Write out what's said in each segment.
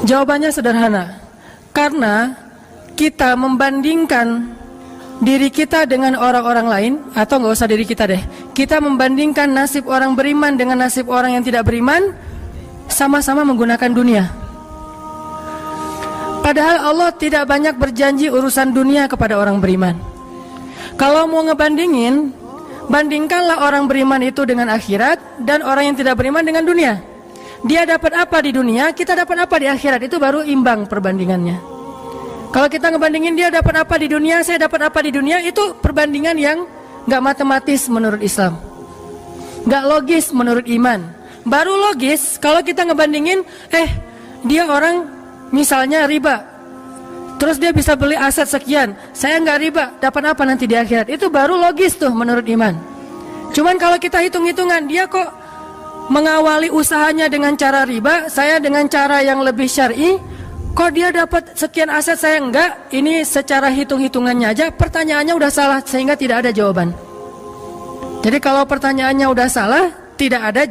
Jawabannya sederhana. Karena kita membandingkan diri kita dengan orang-orang lain, atau nggak usah diri kita deh, kita membandingkan nasib orang beriman dengan nasib orang yang tidak beriman, sama-sama menggunakan dunia. Padahal Allah tidak banyak berjanji urusan dunia kepada orang beriman. Kalau mau ngebandingin, bandingkanlah orang beriman itu dengan akhirat dan orang yang tidak beriman dengan dunia. Dia dapat apa di dunia, kita dapat apa di akhirat, itu baru imbang perbandingannya. Kalau kita ngebandingin dia dapat apa di dunia, saya dapat apa di dunia, itu perbandingan yang gak matematis menurut Islam, gak logis menurut iman. Baru logis kalau kita ngebandingin, dia orang misalnya riba, terus dia bisa beli aset sekian, saya gak riba, dapat apa nanti di akhirat, itu baru logis tuh menurut iman. Cuman kalau kita hitung-hitungan, dia kok mengawali usahanya dengan cara riba, saya dengan cara yang lebih syar'i, kok dia dapat sekian aset saya enggak, ini secara hitung-hitungannya aja pertanyaannya udah salah sehingga tidak ada jawaban. Jadi kalau pertanyaannya udah salah, tidak ada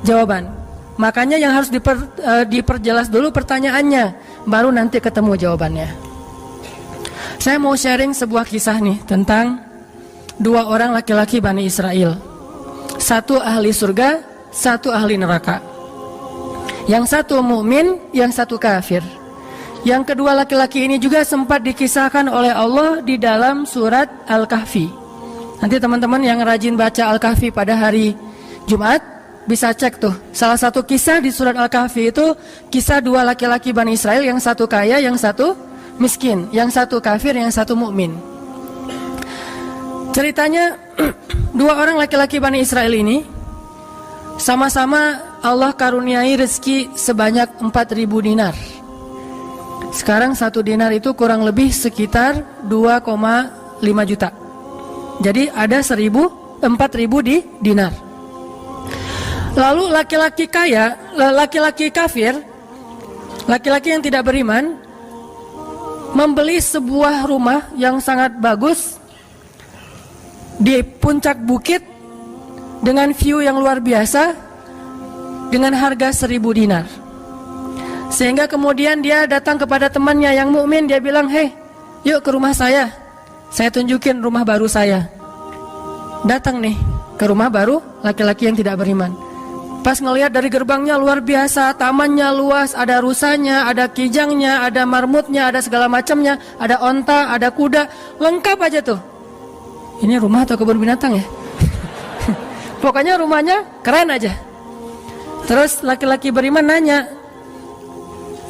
jawaban. Makanya yang harus diperjelas dulu pertanyaannya, baru nanti ketemu jawabannya. Saya mau sharing sebuah kisah nih tentang dua orang laki-laki Bani Israel. Satu ahli surga, satu ahli neraka. Yang satu mukmin, yang satu kafir. Yang kedua laki-laki ini juga sempat dikisahkan oleh Allah di dalam surat Al-Kahfi. Nanti teman-teman yang rajin baca Al-Kahfi pada hari Jumat bisa cek tuh. Salah satu kisah di surat Al-Kahfi itu kisah dua laki-laki Bani Israel, yang satu kaya, yang satu miskin, yang satu kafir, yang satu mukmin. Ceritanya dua orang laki-laki Bani Israel ini sama-sama Allah karuniai rezeki sebanyak 4.000 dinar. Sekarang 1 dinar itu kurang lebih sekitar 2,5 juta. Jadi ada 4.000 di dinar. Lalu laki-laki kaya, laki-laki kafir, laki-laki yang tidak beriman, membeli sebuah rumah yang sangat bagus di puncak bukit dengan view yang luar biasa, dengan harga 1.000 dinar. Sehingga kemudian dia datang kepada temannya yang mukmin, dia bilang, yuk ke rumah saya tunjukin rumah baru saya. Datang nih ke rumah baru laki-laki yang tidak beriman. Pas ngelihat dari gerbangnya luar biasa, tamannya luas, ada rusanya, ada kijangnya, ada marmutnya, ada segala macamnya, ada onta, ada kuda, lengkap aja tuh. Ini rumah atau kebun binatang ya? Pokoknya rumahnya keren aja. Terus laki-laki beriman nanya,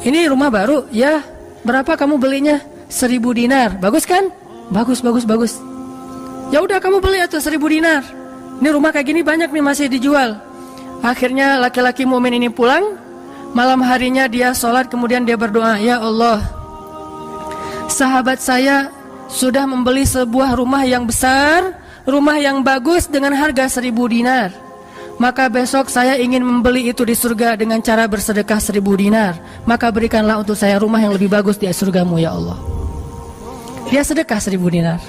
ini rumah baru? Ya. Berapa kamu belinya? 1.000 dinar. Bagus kan? Bagus. Ya udah kamu beli atau 1.000 dinar. Ini rumah kayak gini banyak nih masih dijual. Akhirnya laki-laki mukmin ini pulang. Malam harinya dia sholat, kemudian dia berdoa, ya Allah, sahabat saya sudah membeli sebuah rumah yang besar, rumah yang bagus dengan harga 1.000 dinar. Maka besok saya ingin membeli itu di surga dengan cara bersedekah 1.000 dinar. Maka berikanlah untuk saya rumah yang lebih bagus di surgamu ya Allah. Dia sedekah 1.000 dinar.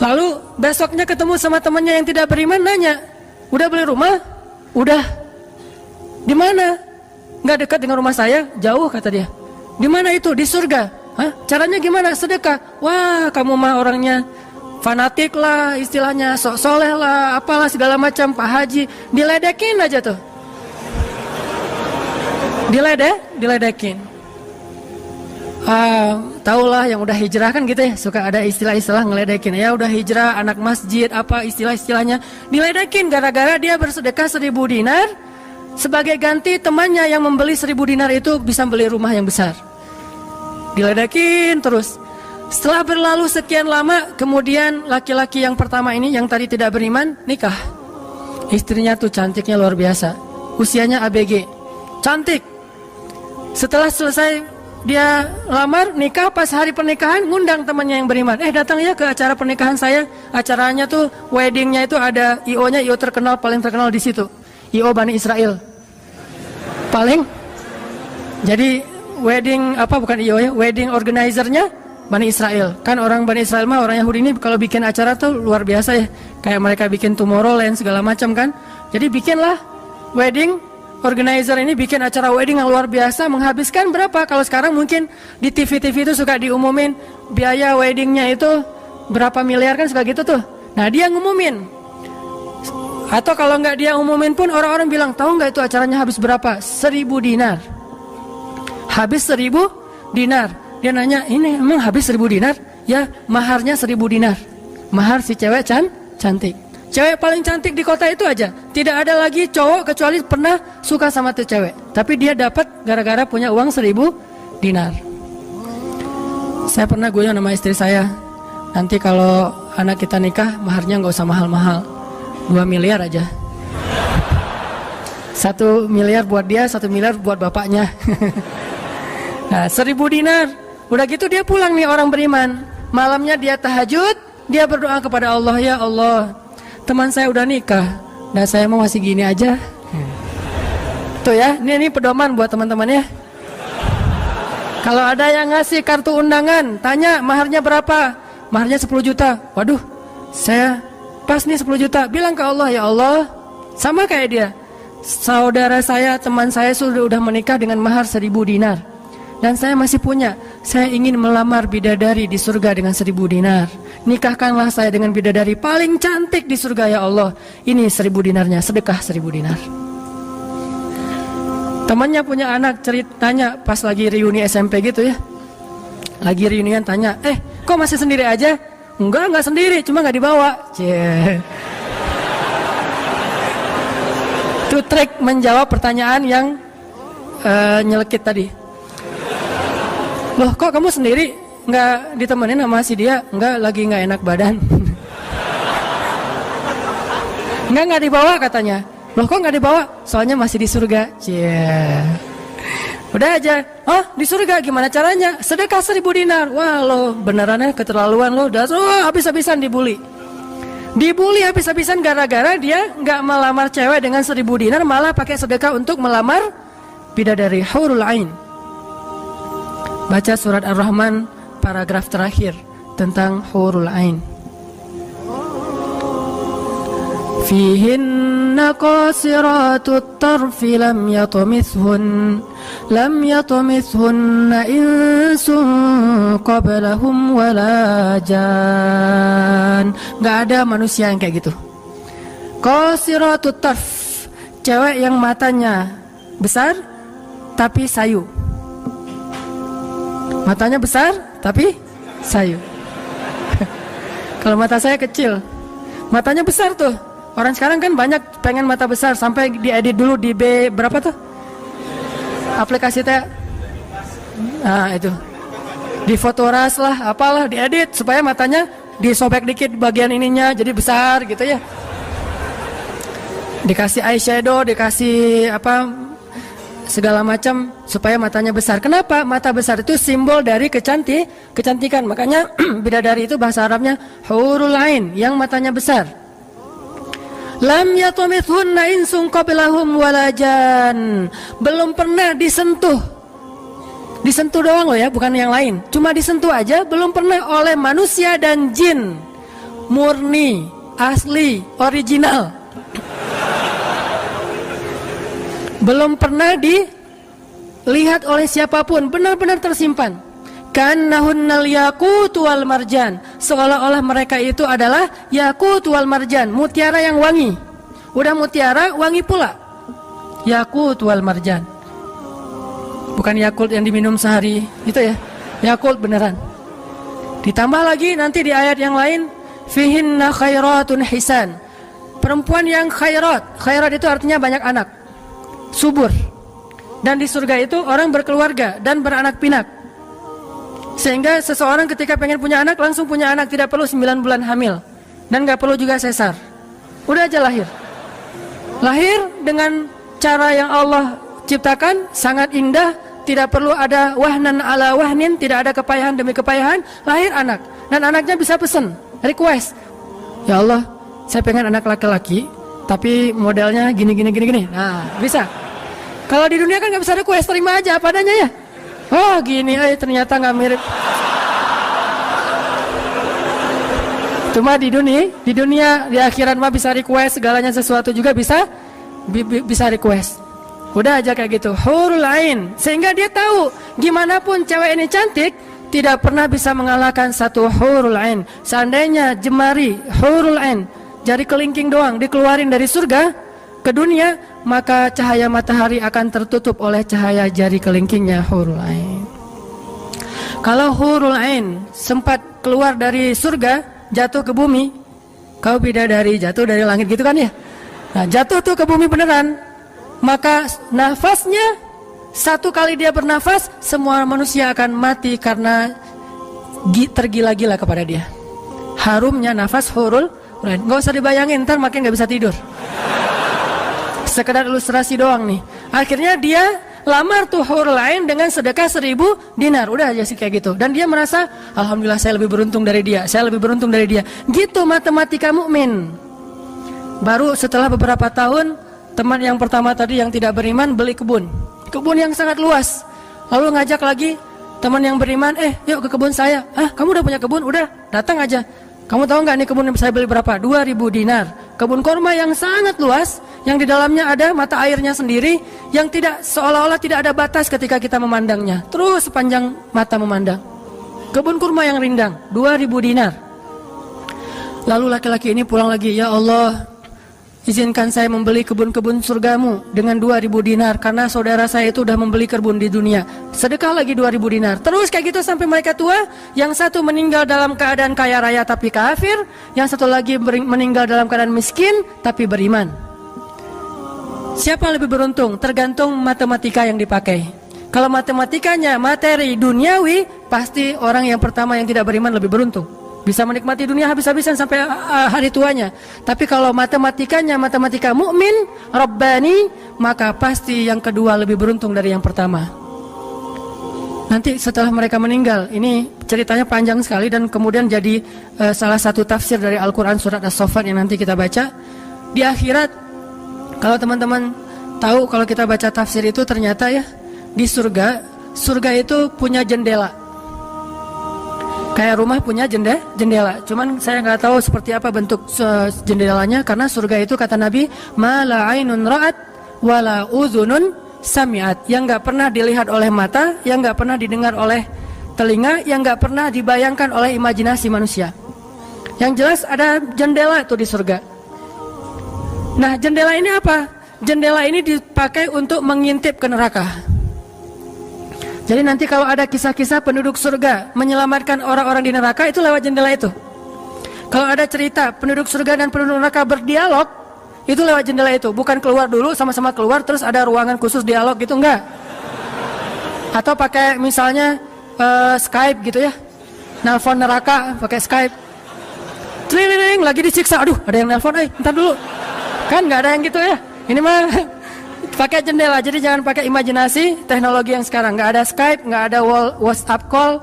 Lalu besoknya ketemu sama temannya yang tidak beriman, nanya, udah beli rumah? Udah. Di mana? Nggak dekat dengan rumah saya, jauh kata dia. Di mana itu? Di surga. Hah? Caranya gimana? Sedekah. Wah, kamu mah orangnya fanatik lah, istilahnya sok soleh lah, apalah segala macam, Pak Haji. Diledekin aja tuh. Diledekin. Taulah yang udah hijrah kan gitu ya, suka ada istilah-istilah ngeledekin. Ya udah hijrah, anak masjid, apa istilah-istilahnya. Diledekin gara-gara dia bersedekah 1.000 dinar. Sebagai ganti temannya yang membeli 1.000 dinar itu bisa beli rumah yang besar. Diledekin terus. Setelah berlalu sekian lama, kemudian laki-laki yang pertama ini yang tadi tidak beriman nikah. Istrinya tuh cantiknya luar biasa, usianya ABG, cantik. Setelah selesai dia lamar, nikah, pas hari pernikahan ngundang temannya yang beriman. Datang ya ke acara pernikahan saya. Acaranya tuh weddingnya itu ada IO-nya, IO terkenal, paling terkenal di situ. IO Bani Israel. Paling. Jadi wedding wedding organizer-nya Bani Israel. Kan orang Bani Israel mah, orang Yahudi ini kalau bikin acara tuh luar biasa ya. Kayak mereka bikin Tomorrowland segala macam kan. Jadi bikinlah wedding organizer ini bikin acara wedding yang luar biasa, menghabiskan berapa? Kalau sekarang mungkin di TV-TV itu suka diumumin biaya weddingnya itu berapa miliar kan, suka gitu tuh. Nah dia ngumumin. Atau kalau nggak dia umumin pun orang-orang bilang, tahu nggak itu acaranya habis berapa? 1.000 dinar. Habis 1.000 dinar. Dia nanya, ini emang habis 1.000 dinar? Ya, maharnya 1.000 dinar. Mahar si cewek cantik. Cewek paling cantik di kota itu aja. Tidak ada lagi cowok kecuali pernah suka sama tuh cewek. Tapi dia dapat gara-gara punya uang 1.000 dinar. Saya pernah guyon sama istri saya, nanti kalau anak kita nikah, maharnya nggak usah mahal-mahal, 2 miliar aja. 1 miliar buat dia, 1 miliar buat bapaknya. Nah, 1.000 dinar. Udah gitu dia pulang nih orang beriman. Malamnya dia tahajud, dia berdoa kepada Allah, ya Allah, teman saya udah nikah, dan saya mau masih gini aja. Tuh ya, ini pedoman buat teman-teman ya. Kalau ada yang ngasih kartu undangan, tanya maharnya berapa? Maharnya 10 juta. Waduh, saya pas nih 10 juta. Bilang ke Allah, ya Allah, sama kayak dia, saudara saya, teman saya udah menikah dengan mahar 1.000 dinar, dan saya masih punya. Saya ingin melamar bidadari di surga dengan 1.000 dinar. Nikahkanlah saya dengan bidadari paling cantik di surga, ya Allah. Ini 1.000 dinarnya, sedekah 1.000 dinar. Temannya punya anak, ceritanya pas lagi reuni SMP gitu ya. Lagi reunian, tanya, kok masih sendiri aja? Enggak sendiri, cuma nggak dibawa. Itu trik menjawab pertanyaan yang nyelekit tadi. Loh, kok kamu sendiri, nggak ditemenin sama si dia? Enggak, lagi nggak enak badan. Nggak dibawa katanya. Loh, kok nggak dibawa? Soalnya masih di surga. Udah aja. Oh, di surga gimana caranya? Sedekah 1.000 dinar. Wah, lo benerannya keterlaluan lo. Udah habis-habisan dibully. Dibully habis-habisan gara-gara dia nggak melamar cewek dengan 1.000 dinar, malah pakai sedekah untuk melamar bidadari Hurul Ain. Baca surat Ar-Rahman paragraf terakhir tentang Hurul Ain. Fihinna qasiratut tarfi lam yatumithunna insun qablahum wala jan. Gak ada manusia yang kayak gitu. Qasiratut tarf, cewek yang matanya besar tapi sayu. Matanya besar tapi sayu. Kalau mata saya kecil, matanya besar tuh. Orang sekarang kan banyak pengen mata besar, sampai diedit dulu di berapa tuh aplikasi teh. Nah itu di Fotoras lah, apalah, diedit supaya matanya disobek dikit bagian ininya jadi besar gitu ya. Dikasih eyeshadow, dikasih apa segala macam supaya matanya besar. Kenapa? Mata besar itu simbol dari kecantikan. Makanya bidadari itu bahasa Arabnya Hurul Ain, yang matanya besar. Lam yatumithunna insun qablahum walajan. Belum pernah disentuh. Disentuh doang loh ya, bukan yang lain. Cuma disentuh aja, belum pernah oleh manusia dan jin. Murni, asli, original. Belum pernah dilihat oleh siapapun, benar-benar tersimpan. Kannahunnal yakut wal marjan, seolah-olah mereka itu adalah yakut wal marjan, mutiara yang wangi. Udah mutiara, wangi pula. Yakut wal marjan. Bukan Yakult yang diminum sehari, itu ya. Yakult beneran. Ditambah lagi nanti di ayat yang lain, fihinna khairatun hisan. Perempuan yang khairat. Khairat itu artinya banyak anak, subur. Dan di surga itu orang berkeluarga dan beranak pinak. Sehingga seseorang ketika pengen punya anak, langsung punya anak, tidak perlu 9 bulan hamil. Dan gak perlu juga sesar. Udah aja lahir. Lahir dengan cara yang Allah ciptakan, sangat indah. Tidak perlu ada wahnan ala wahnin, tidak ada kepayahan demi kepayahan. Lahir anak. Dan anaknya bisa pesen, request. Ya Allah, saya pengen anak laki-laki, tapi modelnya gini. Nah, bisa. Kalau di dunia kan gak bisa request, terima aja apa adanya ya. Oh gini, ternyata nggak mirip. Cuma di dunia di akhirat mah bisa request segalanya, sesuatu juga bisa request. Udah aja kayak gitu, hurul ain. Sehingga dia tahu gimana pun cewek ini cantik, tidak pernah bisa mengalahkan satu hurul ain. Seandainya jemari hurul ain, jari kelingking doang dikeluarin dari surga ke dunia, maka cahaya matahari akan tertutup oleh cahaya jari kelingkingnya hurul ain. Kalau hurul ain sempat keluar dari surga, jatuh ke bumi, kau bidadari jatuh dari langit gitu kan ya. Nah, jatuh tuh ke bumi beneran, maka nafasnya, satu kali dia bernafas, semua manusia akan mati karena tergila-gila kepada dia. Harumnya nafas hurul ain. Gak usah dibayangin, ntar makin gak bisa tidur. Sekedar ilustrasi doang nih. Akhirnya dia lamar tuh hurul ain dengan sedekah 1000 dinar. Udah aja sih kayak gitu. Dan dia merasa, alhamdulillah saya lebih beruntung dari dia, saya lebih beruntung dari dia. Gitu matematika mukmin. Baru setelah beberapa tahun, teman yang pertama tadi yang tidak beriman beli kebun yang sangat luas. Lalu ngajak lagi teman yang beriman, yuk ke kebun saya. Kamu udah punya kebun? Udah, datang aja. Kamu tahu nggak nih kebun yang saya beli berapa? 2000 dinar. Kebun korma yang sangat luas, yang di dalamnya ada mata airnya sendiri, yang tidak, seolah-olah tidak ada batas ketika kita memandangnya. Terus sepanjang mata memandang. Kebun kurma yang rindang, 2000 dinar. Lalu laki-laki ini pulang lagi, ya Allah, izinkan saya membeli kebun-kebun surgamu dengan 2000 dinar, karena saudara saya itu udah membeli kebun di dunia. Sedekah lagi 2000 dinar. Terus kayak gitu sampai mereka tua. Yang satu meninggal dalam keadaan kaya raya tapi kafir, yang satu lagi meninggal dalam keadaan miskin tapi beriman. Siapa lebih beruntung? Tergantung matematika yang dipakai. Kalau matematikanya materi duniawi, pasti orang yang pertama yang tidak beriman lebih beruntung. Bisa menikmati dunia habis-habisan sampai hari tuanya. Tapi kalau matematikanya matematika mukmin, Rabbani, maka pasti yang kedua lebih beruntung dari yang pertama. Nanti setelah mereka meninggal, ini ceritanya panjang sekali dan kemudian jadi salah satu tafsir dari Al-Quran surat As-Saffat yang nanti kita baca. Di akhirat, kalau teman-teman tahu, kalau kita baca tafsir itu ternyata ya, di surga itu punya jendela. Kayak rumah punya jendela. Cuman saya nggak tahu seperti apa bentuk jendelanya, karena surga itu kata Nabi, ma la ainun ra'at wa la udhunun sami'at. Yang nggak pernah dilihat oleh mata, yang nggak pernah didengar oleh telinga, yang nggak pernah dibayangkan oleh imajinasi manusia. Yang jelas ada jendela itu di surga. Nah, jendela ini apa? Jendela ini dipakai untuk mengintip ke neraka. Jadi nanti kalau ada kisah-kisah penduduk surga menyelamatkan orang-orang di neraka, itu lewat jendela itu. Kalau ada cerita penduduk surga dan penduduk neraka berdialog, itu lewat jendela itu. Bukan keluar dulu, sama-sama keluar terus ada ruangan khusus dialog gitu, enggak. Atau pakai misalnya Skype gitu ya, nelpon neraka pakai Skype. Tling, lagi disiksa, aduh ada yang nelpon, ntar dulu. Kan nggak ada yang gitu ya. Ini mah pakai jendela. Jadi jangan pakai imajinasi teknologi yang sekarang. Nggak ada Skype, nggak ada WhatsApp call,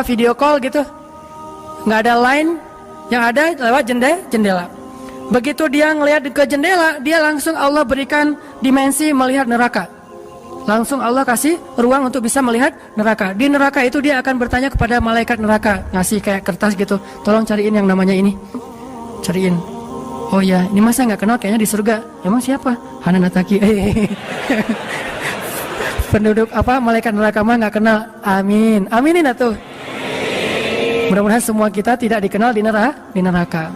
video call gitu. Nggak ada line. Yang ada lewat jendela. Begitu dia ngelihat ke jendela, dia langsung Allah berikan dimensi melihat neraka. Langsung Allah kasih ruang untuk bisa melihat neraka. Di neraka itu dia akan bertanya kepada malaikat neraka, ngasih kayak kertas gitu. Tolong cariin yang namanya ini. Cariin. Oh ya, ini masa nggak kenal kayaknya di surga. Emang siapa? Hanan Ataki. Penduduk malaikat neraka mah nggak kenal. Amin. Aminin atuh. Mudah-mudahan semua kita tidak dikenal di neraka.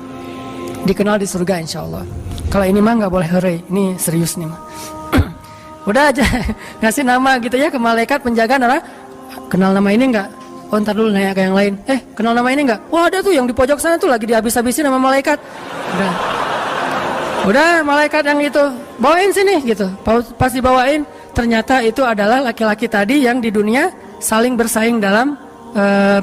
Dikenal di surga insya Allah. Kalau ini mah nggak boleh hore. Ini serius nih mah. Udah aja ngasih nama gitu ya ke malaikat penjaga neraka. Kenal nama ini nggak? Oh ntar dulu nanya ke yang lain. Kenal nama ini nggak? Wah ada tuh yang di pojok sana tuh lagi dihabis-habisin sama malaikat. Udah malaikat yang itu bawain sini gitu. Pas dibawain ternyata itu adalah laki-laki tadi yang di dunia saling bersaing dalam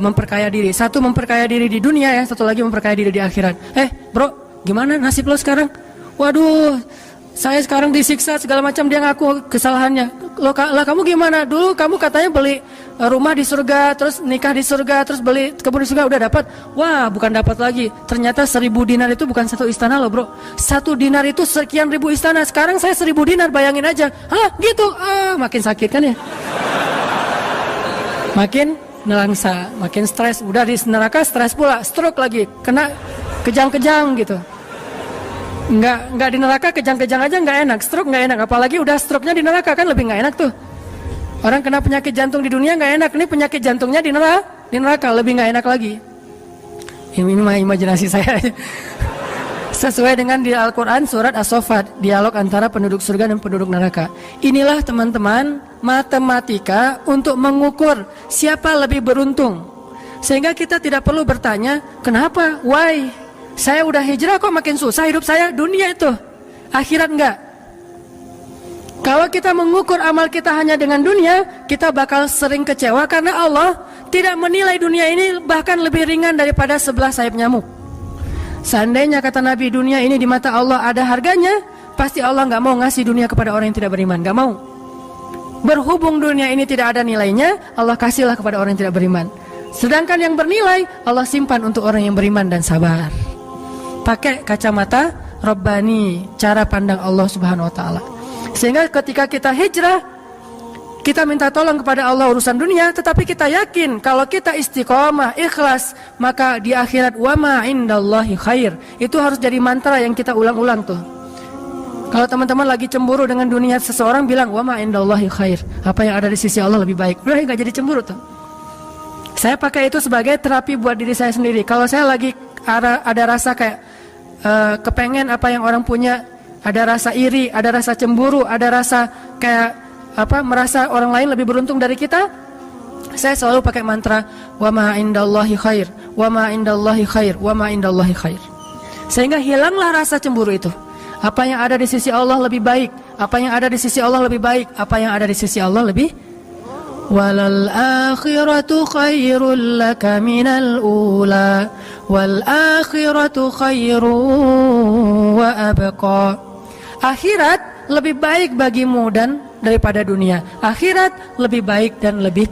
memperkaya diri. Satu memperkaya diri di dunia, yang satu lagi memperkaya diri di akhirat. Bro, gimana nasib lo sekarang? Waduh, saya sekarang disiksa segala macam, dia ngaku kesalahannya. Lah kamu gimana? Dulu kamu katanya beli rumah di surga, terus nikah di surga, terus beli kebun di surga, udah dapat. Wah, bukan dapat lagi. Ternyata 1000 dinar itu bukan satu istana loh, bro. 1 dinar itu sekian ribu istana. Sekarang saya 1000 dinar, bayangin aja. Gitu. Makin sakit kan ya? Makin nelangsa, makin stres. Udah di neraka stres pula, stroke lagi, kena kejang-kejang gitu. Nggak di neraka, kejang-kejang aja nggak enak, stroke nggak enak, apalagi udah stroke-nya di neraka kan lebih nggak enak tuh. Orang kena penyakit jantung di dunia nggak enak, ini penyakit jantungnya di neraka lebih nggak enak lagi. Ini mah imajinasi saya aja. Sesuai dengan di Al-Quran surat As-Saffat, dialog antara penduduk surga dan penduduk neraka. Inilah teman-teman matematika untuk mengukur siapa lebih beruntung. Sehingga kita tidak perlu bertanya, kenapa? Why? Saya udah hijrah kok makin susah hidup saya. Dunia itu, akhirat enggak. Kalau kita mengukur amal kita hanya dengan dunia, kita bakal sering kecewa karena Allah tidak menilai dunia ini bahkan lebih ringan daripada 11 sayap nyamuk. Seandainya kata Nabi dunia ini di mata Allah ada harganya, pasti Allah nggak mau ngasih dunia kepada orang yang tidak beriman, nggak mau. Berhubung dunia ini tidak ada nilainya, Allah kasihlah kepada orang yang tidak beriman. Sedangkan yang bernilai Allah simpan untuk orang yang beriman dan sabar. Pakai kacamata Rabbani, cara pandang Allah Subhanahu Wa Taala. Sehingga ketika kita hijrah, kita minta tolong kepada Allah urusan dunia, tetapi kita yakin kalau kita istiqomah, ikhlas, maka di akhirat wa ma indallahi khair. Itu harus jadi mantra yang kita ulang-ulang tuh. Kalau teman-teman lagi cemburu dengan dunia, seseorang bilang wa ma indallahi khair. Apa yang ada di sisi Allah lebih baik. Udah enggak jadi cemburu tuh. Saya pakai itu sebagai terapi buat diri saya sendiri. Kalau saya lagi ada rasa kayak kepengen apa yang orang punya, ada rasa iri, ada rasa cemburu, ada rasa kayak merasa orang lain lebih beruntung dari kita, saya selalu pakai mantra wa ma indallahi khair, wa ma indallahi khair, wa ma indallahi khair. Sehingga hilanglah rasa cemburu itu. Apa yang ada di sisi Allah lebih baik, apa yang ada di sisi Allah lebih baik, apa yang ada di sisi Allah lebih. Walal akhiratu khairul laka minal ula, wal akhiratu khairu wa abqa. Akhirat lebih baik bagimu dan daripada dunia. Akhirat lebih baik dan lebih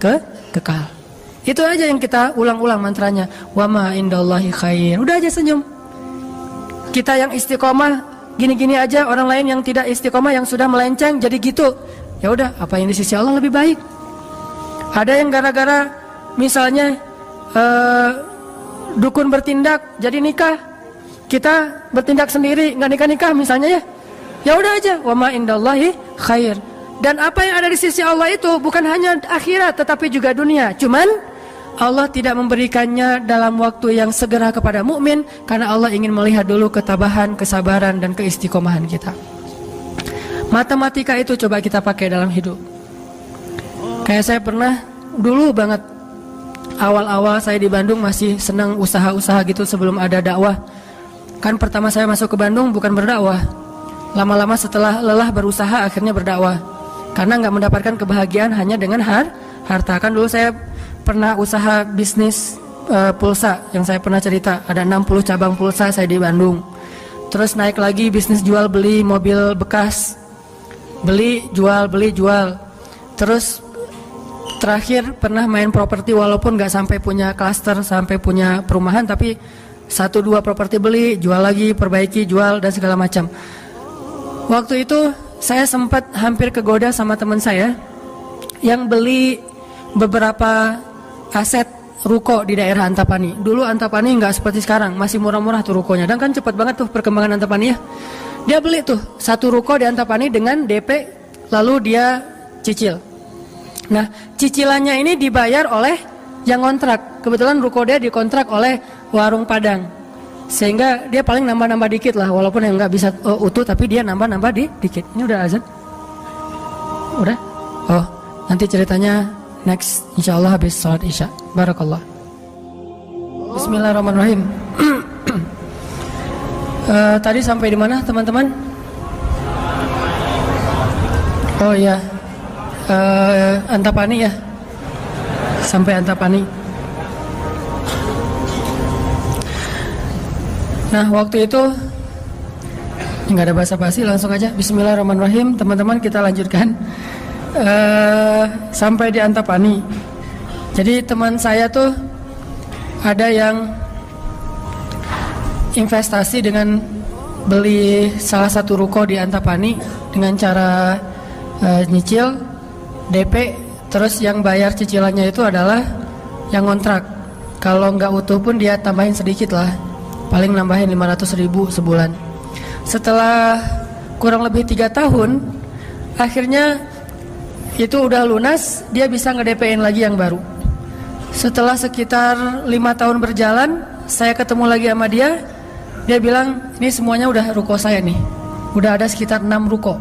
kekal. Itu aja yang kita ulang-ulang mantranya. Wa ma indallahi khair. Udah aja senyum. Kita yang istiqomah gini-gini aja, orang lain yang tidak istiqomah yang sudah melenceng jadi gitu. Ya udah, apa yang di sisi Allah lebih baik. Ada yang gara-gara misalnya dukun bertindak jadi nikah. Kita bertindak sendiri nggak nikah-nikah misalnya ya. Ya udah aja, wa ma indallahi khair. Dan apa yang ada di sisi Allah itu bukan hanya akhirat tetapi juga dunia. Cuman Allah tidak memberikannya dalam waktu yang segera kepada mukmin karena Allah ingin melihat dulu ketabahan, kesabaran dan keistiqomahan kita. Matematika itu coba kita pakai dalam hidup. Kayak saya pernah dulu banget awal-awal saya di Bandung masih senang usaha-usaha gitu sebelum ada dakwah. Kan pertama saya masuk ke Bandung bukan berdakwah. Lama-lama setelah lelah berusaha akhirnya berdakwah. Karena nggak mendapatkan kebahagiaan hanya dengan harta. Kan dulu saya pernah usaha bisnis pulsa yang saya pernah cerita. Ada 60 cabang pulsa saya di Bandung. Terus naik lagi bisnis jual beli mobil bekas. Beli jual. Terus terakhir pernah main properti walaupun nggak sampai punya klaster, sampai punya perumahan. Tapi 1-2 properti beli, jual lagi, perbaiki, jual dan segala macam. Waktu itu saya sempat hampir kegoda sama teman saya yang beli beberapa aset ruko di daerah Antapani. Dulu Antapani nggak seperti sekarang, masih murah-murah tuh rukonya. Dan kan cepat banget tuh perkembangan Antapani ya. Dia beli tuh 1 ruko di Antapani dengan DP, lalu dia cicil. Nah, cicilannya ini dibayar oleh yang kontrak. Kebetulan ruko dia dikontrak oleh warung Padang. Sehingga dia paling nambah-nambah dikit lah, walaupun yang nggak bisa utuh, tapi dia nambah-nambah dikit. Ini udah azan? Udah? Oh, nanti ceritanya next, insya Allah habis sholat isya. Barakallah. Bismillahirrahmanirrahim. Tadi sampai di mana teman-teman? Oh iya, Antapani ya. Sampai Antapani. Nah waktu itu nggak ada basa-basi, langsung aja Bismillahirrahmanirrahim. Teman-teman kita lanjutkan sampai di Antapani. Jadi teman saya tuh ada yang investasi dengan beli salah satu ruko di Antapani dengan cara nyicil DP, terus yang bayar cicilannya itu adalah yang kontrak. Kalau nggak utuh pun dia tambahin sedikit lah, paling nambahin 500.000 sebulan. setelah kurang lebih 3 tahun, akhirnya itu udah lunas, dia bisa nge-DP-in lagi yang baru. Setelah sekitar 5 tahun berjalan, saya ketemu lagi sama dia. Dia bilang, ini semuanya udah ruko saya nih. Udah ada sekitar 6 ruko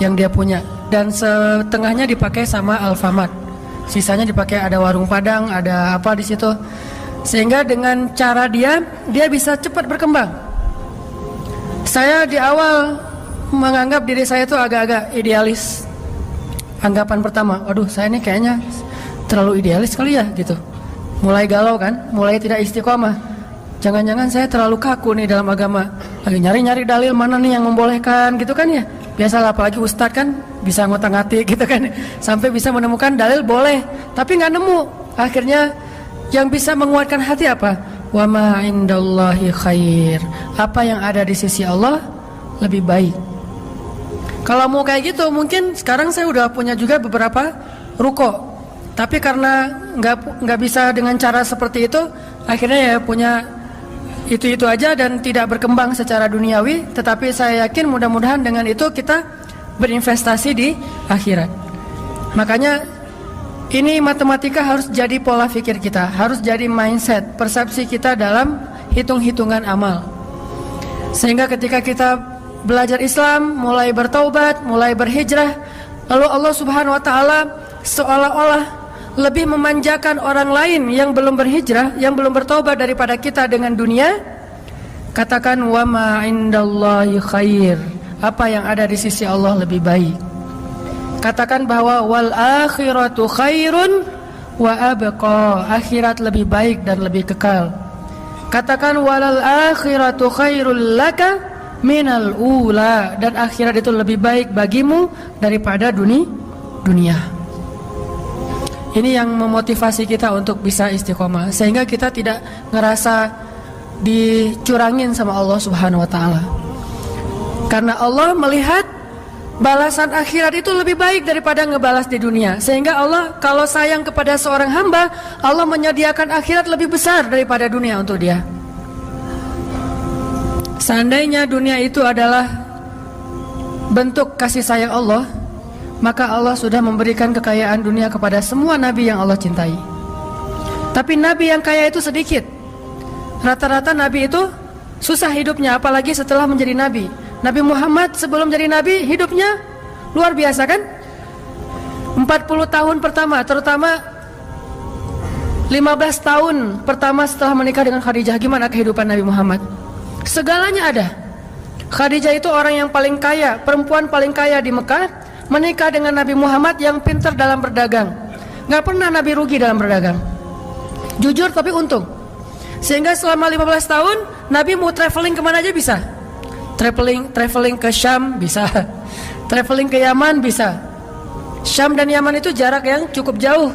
yang dia punya, dan setengahnya dipakai sama Alfamart, sisanya dipakai ada warung Padang, ada apa di situ. Sehingga dengan cara dia bisa cepat berkembang. Saya di awal menganggap diri saya itu agak-agak idealis. Anggapan pertama, aduh saya ini kayaknya terlalu idealis kali ya gitu. Mulai galau kan, mulai tidak istiqomah. Jangan-jangan saya terlalu kaku nih dalam agama. Lagi nyari-nyari dalil mana nih yang membolehkan gitu kan ya. Biasalah, apalagi ustadz kan bisa ngotak-ngatik gitu kan, sampai bisa menemukan dalil boleh, tapi nggak nemu. Akhirnya yang bisa menguatkan hati apa? Wa ma indallahi khair. Apa yang ada di sisi Allah lebih baik. Kalau mau kayak gitu, mungkin sekarang saya udah punya juga beberapa ruko. Tapi karena nggak bisa dengan cara seperti itu, akhirnya ya punya itu aja dan tidak berkembang secara duniawi. Tetapi saya yakin mudah-mudahan dengan itu kita berinvestasi di akhirat. Makanya ini matematika harus jadi pola pikir kita, harus jadi mindset, persepsi kita dalam hitung-hitungan amal. Sehingga ketika kita belajar Islam, mulai bertaubat, mulai berhijrah, lalu Allah Subhanahu wa taala seolah-olah lebih memanjakan orang lain yang belum berhijrah, yang belum bertaubat daripada kita dengan dunia. Katakan wa ma indallahi khair. Apa yang ada di sisi Allah lebih baik. Katakan bahwa wal akhiratu khairun wa abqa. Akhirat lebih baik dan lebih kekal. Katakan walal akhiratu khairul laka minal ula. Dan akhirat itu lebih baik bagimu daripada dunia. Ini yang memotivasi kita untuk bisa istiqomah, sehingga kita tidak ngerasa dicurangin sama Allah Subhanahu wa taala. Karena Allah melihat balasan akhirat itu lebih baik daripada ngebalas di dunia. Sehingga Allah kalau sayang kepada seorang hamba, Allah menyediakan akhirat lebih besar daripada dunia untuk dia. Seandainya dunia itu adalah bentuk kasih sayang Allah, maka Allah sudah memberikan kekayaan dunia kepada semua nabi yang Allah cintai. Tapi nabi yang kaya itu sedikit. Rata-rata nabi itu susah hidupnya, apalagi setelah menjadi nabi. Nabi Muhammad sebelum jadi nabi hidupnya luar biasa kan? 40 tahun pertama, terutama 15 tahun pertama setelah menikah dengan Khadijah, gimana kehidupan Nabi Muhammad? Segalanya ada. Khadijah itu orang yang paling kaya, perempuan paling kaya di Mekah, menikah dengan Nabi Muhammad yang pintar dalam berdagang. Gak pernah Nabi rugi dalam berdagang, jujur tapi untung. Sehingga selama 15 tahun Nabi mau traveling kemana aja bisa. Traveling ke Syam bisa, traveling ke Yaman bisa. Syam dan Yaman itu jarak yang cukup jauh.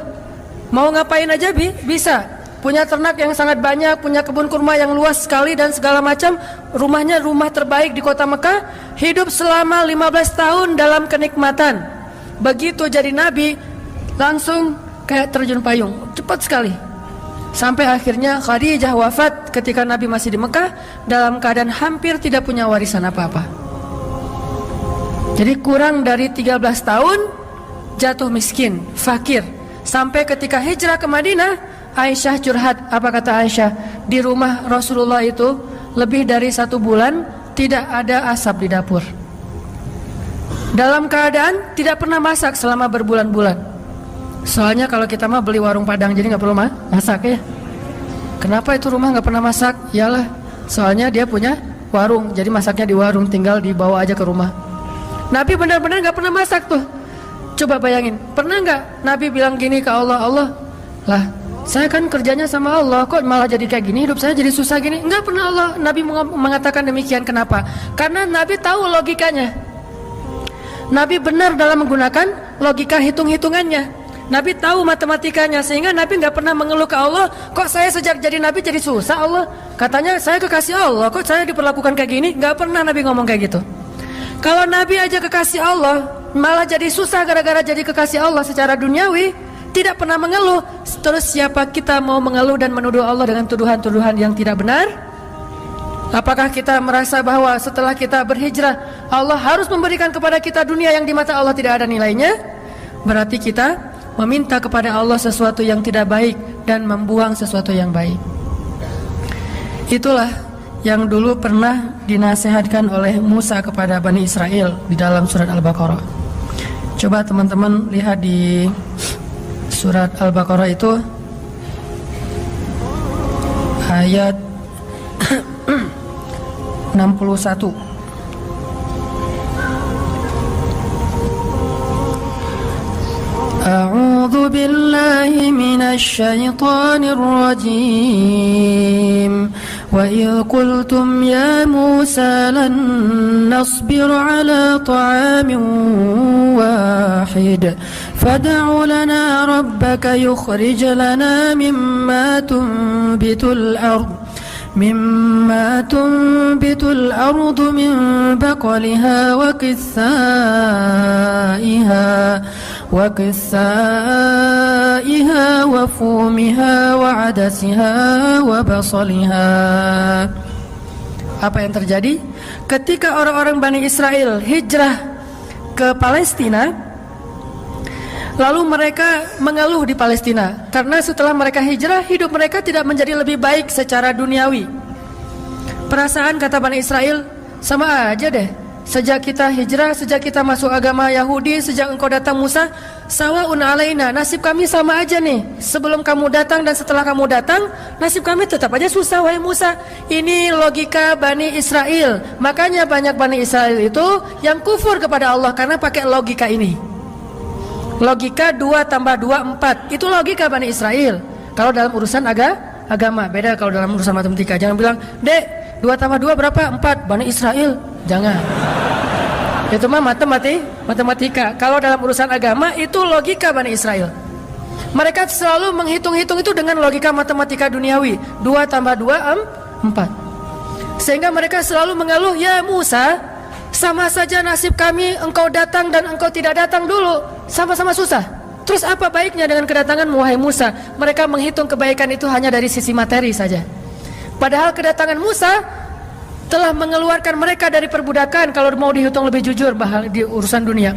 Mau ngapain aja bisa. Punya ternak yang sangat banyak, punya kebun kurma yang luas sekali dan segala macam. Rumahnya rumah terbaik di kota Mekah. Hidup selama 15 tahun dalam kenikmatan. Begitu jadi nabi, langsung kayak terjun payung, cepat sekali. Sampai akhirnya Khadijah wafat ketika Nabi masih di Mekah, dalam keadaan hampir tidak punya warisan apa-apa. Jadi kurang dari 13 tahun jatuh miskin, fakir. Sampai ketika hijrah ke Madinah, Aisyah curhat. Apa kata Aisyah? Di rumah Rasulullah itu lebih dari 1 bulan tidak ada asap di dapur. Dalam keadaan tidak pernah masak selama berbulan-bulan. Soalnya kalau kita mah beli warung Padang, jadi nggak perlu masak ya. Kenapa itu rumah nggak pernah masak? Yalah, soalnya dia punya warung, jadi masaknya di warung, tinggal dibawa aja ke rumah. Nabi benar-benar nggak pernah masak tuh. Coba bayangin, pernah nggak Nabi bilang gini ke Allah, Allah lah, saya kan kerjanya sama Allah, kok malah jadi kayak gini, hidup saya jadi susah gini? Enggak pernah Allah Nabi mengatakan demikian. Kenapa? Karena Nabi tahu logikanya. Nabi benar dalam menggunakan logika hitung-hitungannya. Nabi tahu matematikanya, sehingga Nabi nggak pernah mengeluh ke Allah, kok saya sejak jadi Nabi jadi susah Allah? Katanya saya kekasih Allah, kok saya diperlakukan kayak gini? Nggak pernah Nabi ngomong kayak gitu. Kalau Nabi aja kekasih Allah, malah jadi susah gara-gara jadi kekasih Allah secara duniawi, tidak pernah mengeluh. Terus siapa kita mau mengeluh dan menuduh Allah dengan tuduhan-tuduhan yang tidak benar? Apakah kita merasa bahwa setelah kita berhijrah Allah harus memberikan kepada kita dunia yang di mata Allah tidak ada nilainya? Berarti kita meminta kepada Allah sesuatu yang tidak baik dan membuang sesuatu yang baik. Itulah yang dulu pernah dinasihatkan oleh Musa kepada Bani Israel di dalam surat Al-Baqarah. Coba teman-teman lihat di surat Al-Baqarah itu ayat 61. A'udzu billahi minasy syaithanir rajim. Wa idh qultum ya Musa lan nasbir ala ta'amin wahid fad'u lana rabbaka yukhrij lana mimma tunbitul ardh مما تنبت الأرض من بقلها وقثائها وفومها وعدسها وبصلها. Apa yang terjadi? Ketika orang-orang Bani Israel hijrah ke Palestina, lalu mereka mengeluh di Palestina karena setelah mereka hijrah hidup mereka tidak menjadi lebih baik secara duniawi. Perasaan kata Bani Israel, sama aja deh. Sejak kita hijrah, sejak kita masuk agama Yahudi, sejak engkau datang Musa, sawaun alaina, nasib kami sama aja nih. Sebelum kamu datang dan setelah kamu datang, nasib kami tetap aja susah wahai Musa. Ini logika Bani Israel. Makanya banyak Bani Israel itu yang kufur kepada Allah karena pakai logika ini. Logika 2 tambah 2 4. Itu logika Bani Israel. Kalau dalam urusan agama, beda kalau dalam urusan matematika. Jangan bilang, "Dek, 2 tambah 2 berapa?" 4. Bani Israel. Jangan. Itu mah matematika. Kalau dalam urusan agama itu logika Bani Israel. Mereka selalu menghitung-hitung itu dengan logika matematika duniawi. 2 tambah 2 4. Sehingga mereka selalu mengeluh, "Ya Musa, sama saja nasib kami engkau datang dan engkau tidak datang dulu, sama-sama susah. Terus apa baiknya dengan kedatangan wahai Musa?" Mereka menghitung kebaikan itu hanya dari sisi materi saja. Padahal kedatangan Musa telah mengeluarkan mereka dari perbudakan kalau mau dihitung lebih jujur di urusan dunia.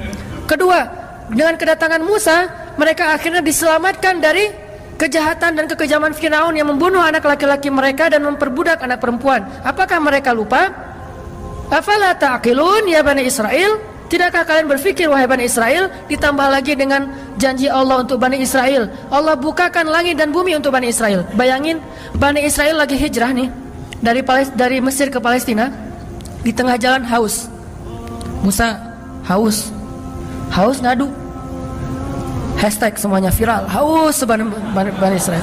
Kedua, dengan kedatangan Musa mereka akhirnya diselamatkan dari kejahatan dan kekejaman Firaun yang membunuh anak laki-laki mereka dan memperbudak anak perempuan. Apakah mereka lupa? Afala ta'qilun ya Bani Israel? Tidakkah kalian berfikir wahai Bani Israel? Ditambah lagi dengan janji Allah untuk Bani Israel, Allah bukakan langit dan bumi untuk Bani Israel. Bayangin Bani Israel lagi hijrah nih dari Mesir ke Palestina. Di tengah jalan haus. Musa haus ngadu. Hashtag semuanya viral, haus Bani Israel.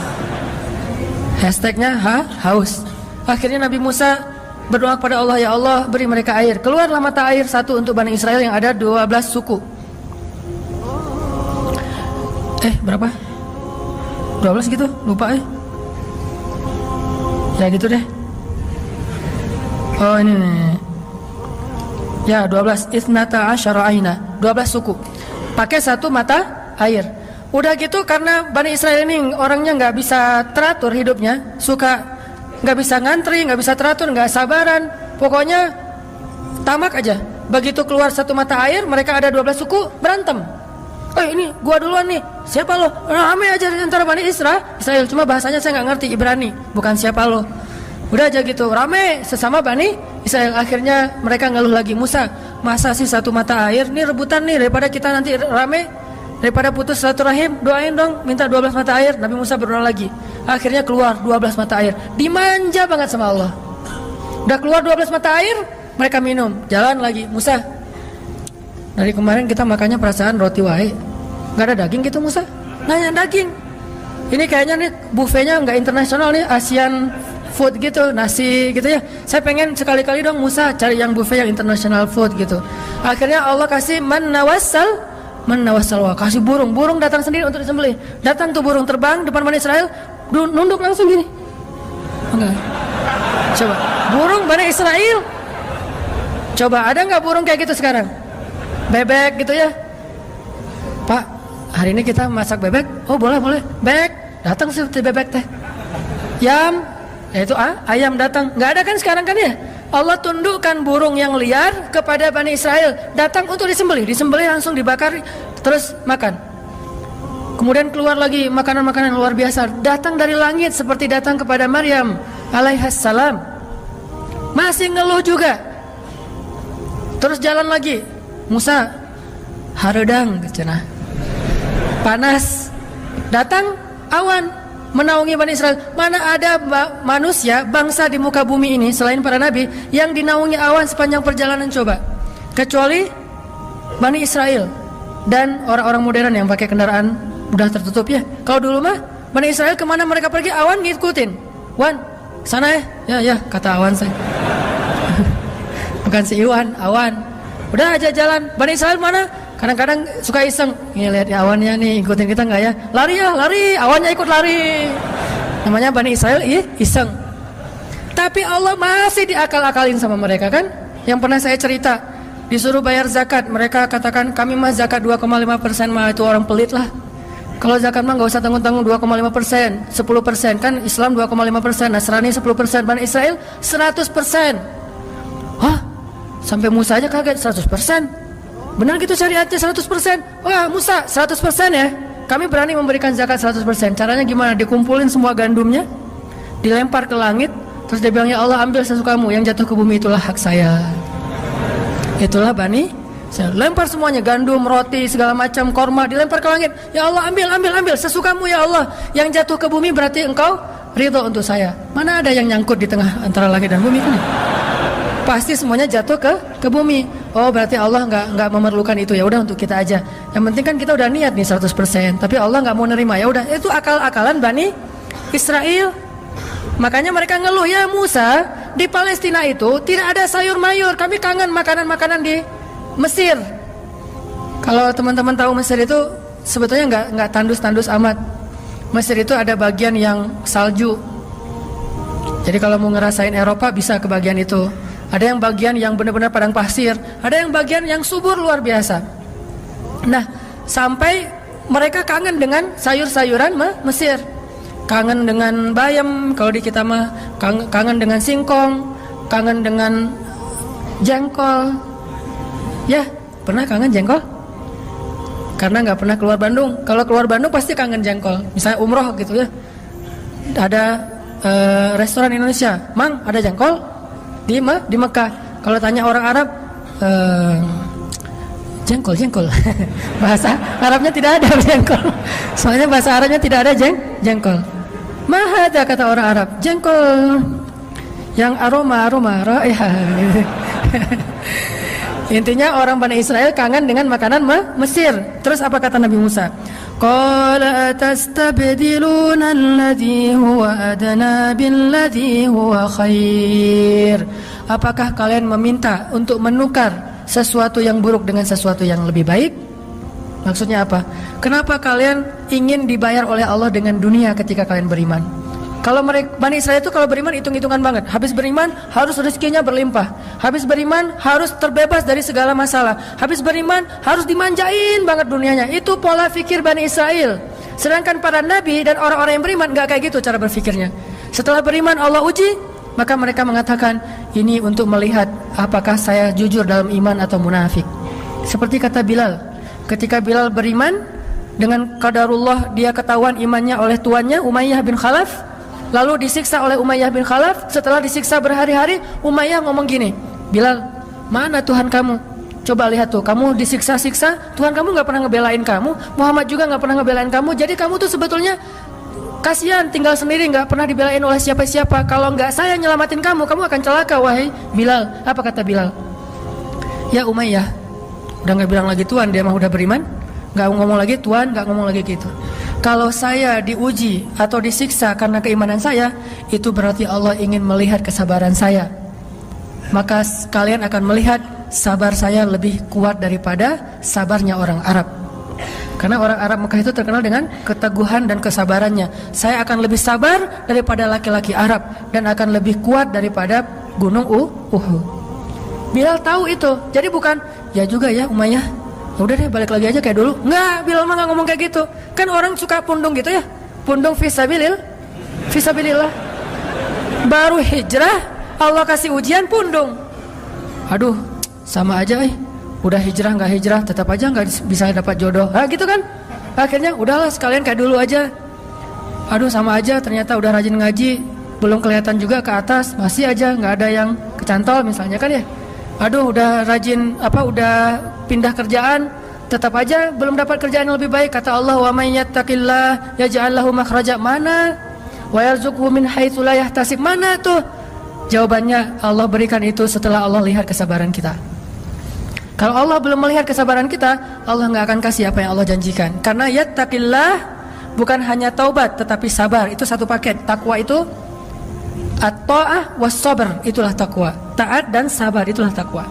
Hashtagnya haus. Akhirnya Nabi Musa berdoa kepada Allah, "Ya Allah, beri mereka air." Keluarlah mata air satu untuk Bani Israel yang ada 12 suku. Berapa? 12 gitu? Lupa Ya gitu deh. Oh ini nih. Ya 12. Ithnata asyara aina. 12 suku. Pakai satu mata air. Udah gitu karena Bani Israel ini orangnya nggak bisa teratur hidupnya, suka nggak bisa ngantri, nggak bisa teratur, nggak sabaran, pokoknya tamak aja. Begitu keluar satu mata air, mereka ada 12 suku berantem. Ini gua duluan nih, siapa lo? Rame aja antara Bani Israel, cuma bahasanya saya nggak ngerti Ibrani, bukan siapa lo. Udah aja gitu, rame sesama Bani Israel. Akhirnya mereka ngeluh lagi, "Musa, masa sih satu mata air? Nih rebutan nih, daripada kita nanti rame, daripada putus silaturahim, doain dong, minta 12 mata air." Nabi Musa berdoa lagi. Akhirnya keluar 12 mata air. Dimanja banget sama Allah. Udah keluar 12 mata air, mereka minum. Jalan lagi, "Musa, dari kemarin kita makannya perasaan roti wae, gak ada daging gitu Musa?" Nanya daging. Ini kayaknya nih buffetnya nggak internasional nih, Asian food gitu, nasi gitu ya. Saya pengen sekali-kali dong Musa cari yang buffet yang international food gitu. Akhirnya Allah kasih menawassal, kasih burung datang sendiri untuk disembelih. Datang tuh burung terbang depan Bani Israel, nunduk langsung gini. Enggak. Coba, burung Bani Israel. Coba ada nggak burung kayak gitu sekarang? Bebek gitu ya. "Pak, hari ini kita masak bebek." "Oh boleh. Bebek." Datang sih bebek teh. "Yam, yaitu ayam datang. Nggak ada kan sekarang kan ya? Allah tundukkan burung yang liar kepada Bani Israel, datang untuk disembelih langsung dibakar, terus makan. Kemudian keluar lagi makanan-makanan luar biasa, datang dari langit seperti datang kepada Maryam alaihassalam. Masih ngeluh juga. Terus jalan lagi, Musa haredang cenah. Panas, datang awan menaungi Bani Israel. Mana ada manusia, bangsa di muka bumi ini selain para nabi yang dinaungi awan sepanjang perjalanan coba, kecuali Bani Israel dan orang-orang modern yang pakai kendaraan udah tertutup ya. Kalau dulu mah Bani Israel kemana mereka pergi awan ngikutin. Wan, sana ya kata awan saya. Bukan si Iwan, awan. Udah aja jalan. Bani Israel mana? Kadang-kadang suka iseng, nih lihat ya awannya nih ikutin kita nggak ya? Lari, awannya ikut lari. Namanya Bani Israel iseng. Tapi Allah masih diakal-akalin sama mereka kan? Yang pernah saya cerita, disuruh bayar zakat, mereka katakan kami mah zakat 2,5% mah itu orang pelit lah. Kalau zakat mah nggak usah tanggung-tanggung 2,5%, 10% kan Islam 2,5%, Nasrani 10%, Bani Israel 100%. Hah? Sampai Musa aja kaget 100%. Benar gitu syariatnya 100%. Wah Musa 100% ya. Kami berani memberikan zakat 100%. Caranya gimana? Dikumpulin semua gandumnya, dilempar ke langit, terus dia bilang ya Allah ambil sesukamu, yang jatuh ke bumi itulah hak saya. Itulah Bani, saya lempar semuanya, gandum, roti, segala macam, korma dilempar ke langit. Ya Allah ambil sesukamu ya Allah. Yang jatuh ke bumi berarti engkau ridho untuk saya. Mana ada yang nyangkut di tengah antara langit dan bumi kan? Pasti semuanya jatuh ke bumi. Oh berarti Allah nggak memerlukan itu, ya udah untuk kita aja. Yang penting kan kita udah niat nih 100%, tapi Allah nggak mau nerima, ya udah. Itu akal-akalan Bani Israel. Makanya mereka ngeluh, ya Musa, di Palestina itu tidak ada sayur mayur, kami kangen makanan-makanan di Mesir. Kalau teman-teman tahu Mesir itu sebetulnya nggak tandus-tandus amat. Mesir itu ada bagian yang salju. Jadi kalau mau ngerasain Eropa bisa ke bagian itu. Ada yang bagian yang benar-benar padang pasir, ada yang bagian yang subur luar biasa. Nah, sampai mereka kangen dengan sayur-sayuran Mesir. Kangen dengan bayam, kalau di kita mah kangen dengan singkong, kangen dengan jengkol. Ya, pernah kangen jengkol? Karena nggak pernah keluar Bandung. Kalau keluar Bandung pasti kangen jengkol. Misalnya umroh gitu ya. Ada restoran Indonesia, Mang ada jengkol? Di Mekah. Kalau tanya orang Arab, jengkol. Bahasa Arabnya tidak ada jengkol. Soalnya bahasa Arabnya tidak ada jengkol. Mahada kata orang Arab, jengkol yang aroma raihan. Intinya orang Bani Israel kangen dengan makanan Mesir. Terus apa kata Nabi Musa? Qala atastabdiluna alladhi huwa adna billadhi huwa khair. Apakah kalian meminta untuk menukar sesuatu yang buruk dengan sesuatu yang lebih baik? Maksudnya apa? Kenapa kalian ingin dibayar oleh Allah dengan dunia ketika kalian beriman? Kalau mereka Bani Israel itu kalau beriman hitung-hitungan banget. Habis beriman harus rezekinya berlimpah. Habis beriman harus terbebas dari segala masalah. Habis beriman harus dimanjain banget dunianya. Itu pola fikir Bani Israel. Sedangkan para nabi dan orang-orang yang beriman enggak kayak gitu cara berfikirnya. Setelah beriman Allah uji, maka mereka mengatakan ini untuk melihat apakah saya jujur dalam iman atau munafik. Seperti kata Bilal. Ketika Bilal beriman dengan qadarullah dia ketahuan imannya oleh tuannya Umayyah bin Khalaf. Lalu disiksa oleh Umayyah bin Khalaf. Setelah disiksa berhari-hari, Umayyah ngomong gini, Bilal, mana Tuhan kamu? Coba lihat tuh, kamu disiksa-siksa, Tuhan kamu gak pernah ngebelain kamu, Muhammad juga gak pernah ngebelain kamu. Jadi kamu tuh sebetulnya kasihan, tinggal sendiri, gak pernah dibelain oleh siapa-siapa. Kalau gak saya nyelamatin kamu, kamu akan celaka, wahai Bilal. Apa kata Bilal? Ya Umayyah, udah gak bilang lagi Tuhan, dia mah udah beriman. Gak ngomong lagi Tuhan, gak ngomong lagi gitu. Kalau saya diuji atau disiksa karena keimanan saya, itu berarti Allah ingin melihat kesabaran saya. Maka kalian akan melihat sabar saya lebih kuat daripada sabarnya orang Arab. Karena orang Arab Mekah itu terkenal dengan keteguhan dan kesabarannya. Saya akan lebih sabar daripada laki-laki Arab dan akan lebih kuat daripada gunung Uhud. Bilal tahu itu. Jadi bukan, ya juga ya Umayyah, udah deh balik lagi aja kayak dulu. Enggak, Bilal mah gak ngomong kayak gitu. Kan orang suka pundung gitu ya, pundung fisabilillah. Baru hijrah Allah kasih ujian pundung. Aduh, sama aja udah hijrah nggak hijrah tetap aja nggak bisa dapat jodoh. Gitu kan. Akhirnya udahlah sekalian kayak dulu aja. Aduh, sama aja, ternyata udah rajin ngaji belum kelihatan juga ke atas, masih aja nggak ada yang kecantol misalnya kan ya. Aduh, udah rajin udah pindah kerjaan, tetap aja belum dapat kerjaan yang lebih baik. Kata Allah, wa may yattaqillah yaj'al lahu makhraja. Mana? Wa yarzuqhu min haitsu la yahtasib. Mana tuh? Jawabannya Allah berikan itu setelah Allah lihat kesabaran kita. Kalau Allah belum melihat kesabaran kita, Allah nggak akan kasih apa yang Allah janjikan. Karena yattaqillah bukan hanya taubat tetapi sabar, itu satu paket. Takwa itu at-ta'ah was sabr, itulah takwa. Taat dan sabar, itulah takwa.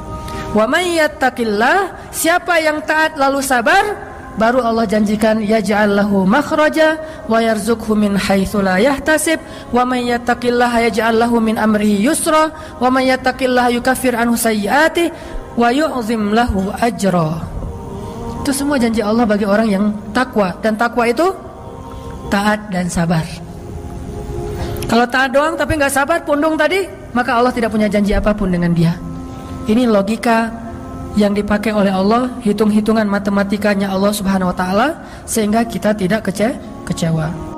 Wa may yattaqillah, siapa yang taat lalu sabar, baru Allah janjikan yaj'al lahu makhraja wa yarzuqhu min haitsu la yahtasib wa may yattaqillaha yaj'al lahu min amrihi yusra wa may yattaqillaha yukaffir anhu sayyi'atihi wa yu'zim lahu ajra. Itu semua janji Allah bagi orang yang takwa, dan takwa itu taat dan sabar. Kalau taat doang tapi nggak sabar, pundung tadi, maka Allah tidak punya janji apapun dengan dia. Ini logika yang dipakai oleh Allah, hitung-hitungan matematikanya Allah Subhanahu wa taala, sehingga kita tidak kecewa.